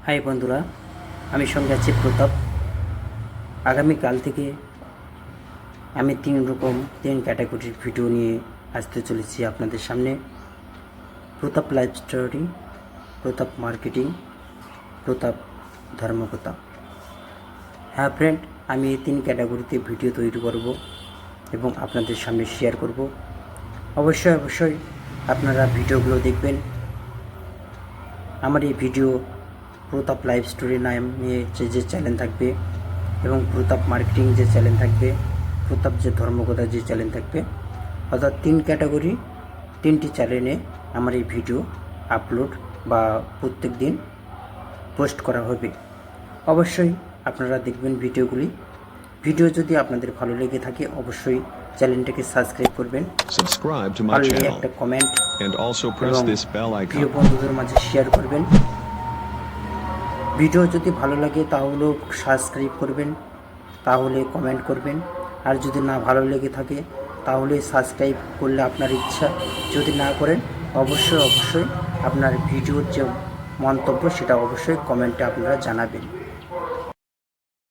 High বন্ধুরা, আমি সঙ্গে আছি প্রতাপ। আগামীকাল থেকে আমি তিন ক্যাটাগরির ভিডিও নিয়ে আসতে চলেছি আপনাদের সামনে। প্রতাপ লাইফ স্টোরি, প্রতাপ মার্কেটিং, প্রতাপ ধর্মকথা। হ্যাঁ ফ্রেন্ড, আমি এই 3 ক্যাটাগরিতে ভিডিও তৈরি করব এবং আপনাদের সামনে শেয়ার করব। অবশ্যই আপনারা ভিডিওগুলো দেখবেন। আমার এই ভিডিও প্রতাপ লাইফ স্টোরি নাম নিয়ে যে চ্যানেল থাকবে এবং প্রতাপ মার্কেটিং যে চ্যানেল থাকবে, প্রতাপ যে ধর্মকথা যে চ্যানেল থাকবে, অর্থাৎ 3 ক্যাটাগরি 3টি চ্যানেলে আমার এই ভিডিও আপলোড বা প্রত্যেক দিন পোস্ট করা হবে। অবশ্যই আপনারা দেখবেন ভিডিও যদি আপনাদের ভালো লেগে থাকে অবশ্যই চ্যানেলটাকে সাবস্ক্রাইব করবেন, পারলে একটা কমেন্ট এবং প্রিয় বন্ধুদের মাঝে শেয়ার করবেন। ভিডিও যদি ভালো লাগে তাহলেও সাবস্ক্রাইব করবেন, তাহলে কমেন্ট করবেন। আর যদি না ভালো লেগে থাকে তাহলে সাবস্ক্রাইব করলে আপনার ইচ্ছা, যদি না করেন অবশ্যই আপনার ভিডিওর যে মন্তব্য সেটা অবশ্যই কমেন্টে আপনারা জানাবেন।